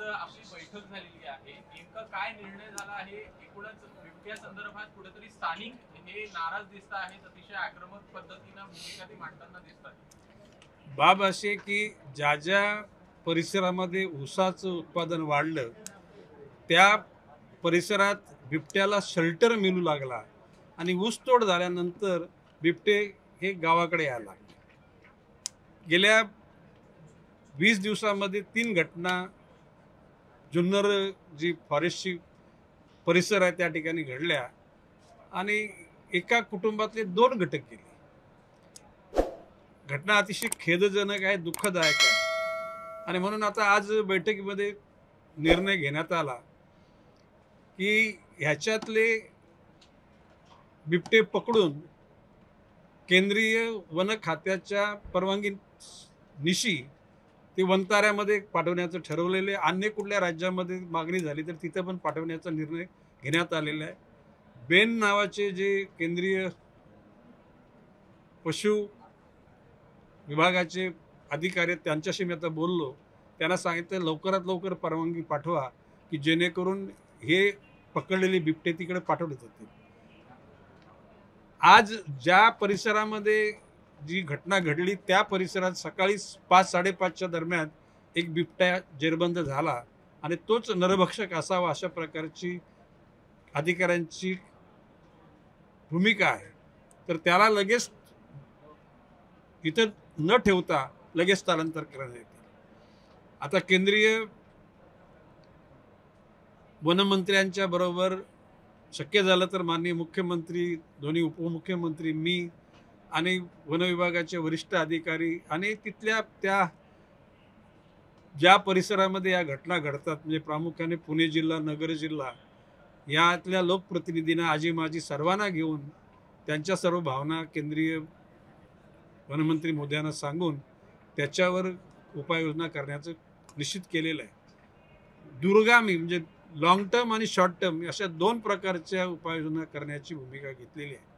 आज आपली बैठक झालेली आहे, नेमका काय निर्णय झाला आहे? एकूणच बिबट्या संदर्भात कुठेतरी स्थानिक हे नाराज दिसत आहेत, अतिशय आक्रमक पद्धतीने भूमिका ते मांडताना दिसतात। बाब अशी आहे की ज्या ज्या परिसरामध्ये ऊसाचं उत्पादन वाढलं त्या परिसरात बिबट्याला शेल्टर मिळू लागला आणि ऊसतोड झाल्यानंतर बिबटे हे गावाकडे यायला लागले। गेल्या 20 दिवसांमध्ये 3 घटना जुन्नर जी फॉरेस्टची परिसर आहे त्या ठिकाणी घडल्या आणि एका कुटुंबातले 2 घटक गेले। घटना अतिशय खेदजनक आहे, दुःखदायक आहे आणि म्हणून आता आज बैठकीमध्ये निर्णय घेण्यात आला की ह्याच्यातले बिबटे पकडून केंद्रीय वन खात्याच्या परवानगी निशी ते वनताऱ्यामध्ये पाठवण्याचं ठरवलेले। अन्य कुठल्या राज्यामध्ये मागणी झाली तर तिथे पण पाठवण्याचा निर्णय घेण्यात आलेला आहे। बेन नावाचे जे केंद्रीय पशु विभागाचे अधिकारी त्यांच्याशी मी आता बोललो, त्यांना सांगितलं लवकरात लवकर परवानगी पाठवा की जेणेकरून हे पकडलेले बिबटे तिकडे पाठवले जातील। आज ज्या परिसरामध्ये जी घटना घडली त्या परिसरात सकाळी 5-5:30च्या दरम्यान एक बिबट्या जेरबंद झाला आणि तोच नरभक्षक असावा अशा प्रकारची अधिकाऱ्यांची भूमिका आहे। तर त्याला लगेच इथं न ठेवता लगेच स्थलांतर करण्यात येते। आता केंद्रीय वनमंत्र्यांच्या बरोबर शक्य झालं तर माननीय मुख्यमंत्री, दोन्ही उपमुख्यमंत्री, मी आणि वन विभागाचे वरिष्ठ अधिकारी आणि तिथल्या त्या ज्या परिसरामध्ये या घटना घडतात म्हणजे प्रामुख्याने पुणे जिल्हा, नगर जिल्हा यातल्या लोकप्रतिनिधींना, आजी माजी सर्वांना घेऊन त्यांच्या सर्व भावना केंद्रीय वनमंत्री मोदयांना सांगून त्याच्यावर उपाययोजना करण्याचं निश्चित केलेलं आहे। दूरगामी म्हणजे लॉंग टर्म आणि शॉर्ट टर्म अशा 2 प्रकारच्या उपाययोजना करण्याची भूमिका घेतलेली आहे।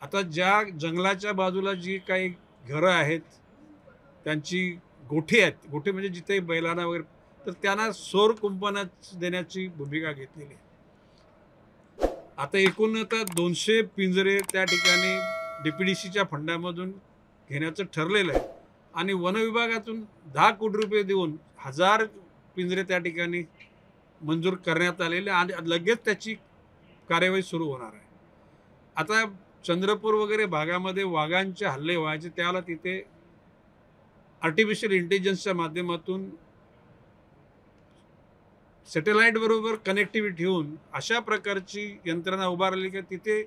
आता ज्या जंगलाच्या बाजूला जी काही घरं आहेत त्यांची गोठी आहेत, गोठी म्हणजे जिथे बैलांना वगैरे, तर त्यांना सौर कुंपण देण्याची भूमिका घेतलेली आहे। आता एकूण आता 200 पिंजरे त्या ठिकाणी DPDCच्या फंडामधून घेण्याचं ठरलेलं आहे आणि वन विभागातून 10 कोटी रुपये देऊन 1000 पिंजरे त्या ठिकाणी मंजूर करण्यात आलेले आणि लगेच त्याची कार्यवाही सुरू होणार आहे। आता चंद्रपूर वगैरे भागामध्ये वाघांचे हल्ले व्हायचे त्याला तिथे आर्टिफिशियल इंटेलिजन्सच्या माध्यमातून सॅटेलाइट बरोबर कनेक्टिव्हिटी ठेवून अशा प्रकारची यंत्रणा उभारली की तिथे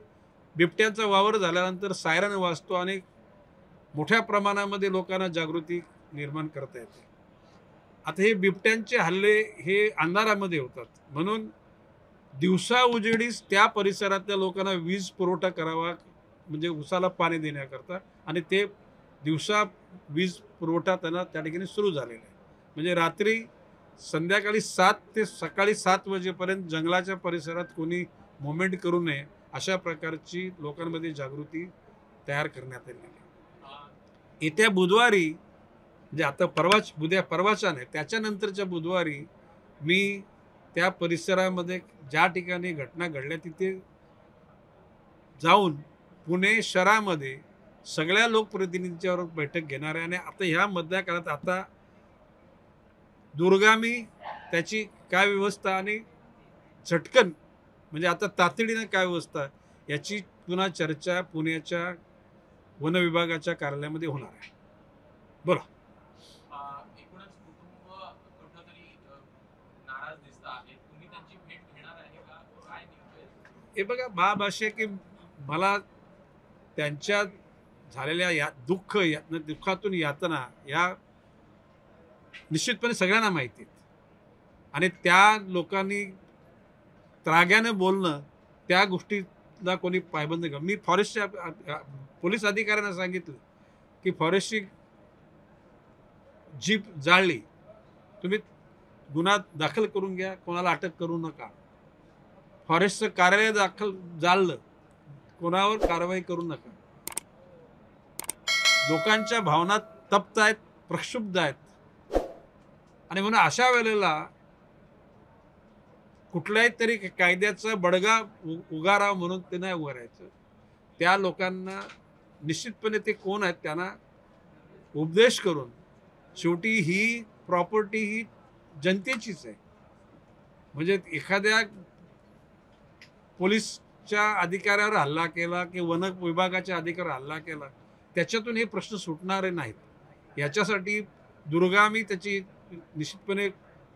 बिबट्याचा वावर झाल्यानंतर सायरन वाजतो आणि मोठ्या प्रमाणामध्ये लोकांना जागृती निर्माण करता येते। आता हे बिबट्यांचे हल्ले हे अंधारामध्ये होतात म्हणून दिवसा उजेडीस त्या परिसरातल्या लोकांना वीज पुरवठा करावा म्हणजे उसाला पाणी देण्याकरता आणि ते दिवसा वीज पुरवठा त्यांना त्या ठिकाणी सुरू झालेला आहे। म्हणजे रात्री संध्याकाळी 7 ते सकाळी 7 वाजेपर्यंत जंगलाच्या परिसरात कोणी मुवमेंट करू नये अशा प्रकारची लोकांमध्ये जागृती तयार करण्यात आलेली आहे। येत्या बुधवारी म्हणजे आता परवाचा नाही त्याच्यानंतरच्या बुधवारी मी त्या परिसरामध्ये ज्या ठिकाणी घटना घडल्या तिथे जाऊन पुणे शहरामध्ये सगळ्या लोकप्रतिनिधींच्यावर बैठक घेणार आहे आणि आता ह्या मधल्या काळात आता दूरगामी त्याची काय व्यवस्था आणि झटकन म्हणजे आता तातडीने काय व्यवस्था याची पुन्हा चर्चा पुण्याच्या वन विभागाच्या कार्यालयामध्ये होणार आहे। बोला। एकूणच कुटुंब कुठेतरी नाराज दिसत आहे, तुम्ही त्यांची भेट घेणार आहे का, काय नेमकं? हे बघा बाब असे की मला त्यांच्या झालेल्या दुःखातून यातना या निश्चितपणे सगळ्यांना माहिती आहेत आणि त्या लोकांनी त्राग्याने बोलणं त्या गोष्टीला कोणी पायबंद कर। मी फॉरेस्टच्या पोलीस अधिकाऱ्यांना सांगितलं की फॉरेस्टची जीप जाळली, तुम्ही गुन्हा दाखल करून घ्या, कोणाला अटक करू नका। फॉरेस्टचं कार्यालय जाळलं, कोणावर कारवाई करू नका। लोकांच्या भावना तप्त आहेत, प्रक्षुब्ध आहेत आणि म्हणून अशा वेळेला कुठल्याही तरी कायद्याचा बडगा उगाराव म्हणून ते नाही उगारायचं. त्या लोकांना निश्चितपणे ते कोण आहेत त्यांना उपदेश करून, शेवटी ही प्रॉपर्टी ही जनतेचीच आहे. म्हणजे एखाद्या पोलीसच्या अधिकाऱ्यावर हल्ला केला की वन विभागाच्या अधिकाऱ्यावर हल्ला केला त्याच्यातून हे प्रश्न सुटणारे नाहीत. याच्यासाठी दुर्गामी त्याची निश्चितपणे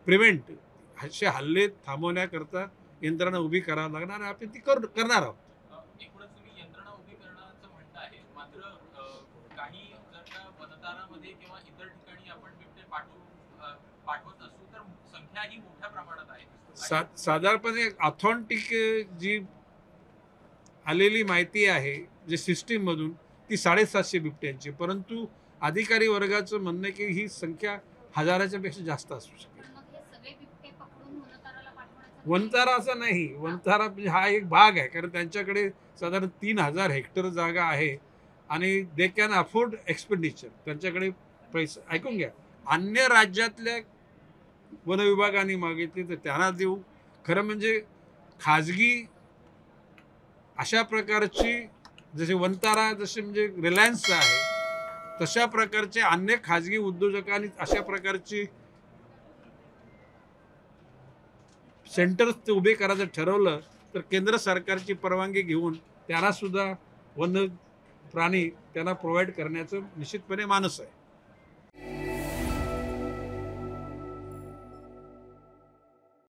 प्रिव्हेंट असे हल्ले थांबवण्याकरता यंत्रणा उभी करावी लागणार आणि आपण ती करणार आहोत. एकूणच तुम्ही यंत्रणा उभी करण्याचं म्हणताय, मात्र काही जर का मतदारामध्ये किंवा इतर ठिकाणी आपण बिबटे पाठवत असू तर संख्या ही मोठ्या प्रमाणात आहे. साधारणपणे ऑथेंटिक जी आलेली माहिती आहे जे सिस्टीममधून ती 750 बिबट्यांची, परंतु अधिकारी वर्गाचं म्हणणं की ही संख्या हजाराच्या पेक्षा जास्त असू शकते. वनतारा असं नाही, वनतारा हा एक भाग आहे, कारण त्यांच्याकडे साधारण 3000 हेक्टर जागा आहे आणि दे कॅन अफोर्ड एक्सपेंडिचर. त्यांच्याकडे पैसा, ऐकून घ्या, अन्य राज्यातल्या वन विभागाने मागितली तर त्यांना देऊ. खरं म्हणजे खाजगी अशा प्रकारची जसे वनतारा जसे म्हणजे रिलायन्स आहे तशा प्रकारचे अन्य खाजगी उद्योजकांनी अशा प्रकारची सेंटर्स ते उभे करायचं ठरवलं तर केंद्र सरकारची परवानगी घेऊन त्यांना सुद्धा वन प्राणी त्यांना प्रोव्हाइड करण्याचं निश्चितपणे मानस आहे.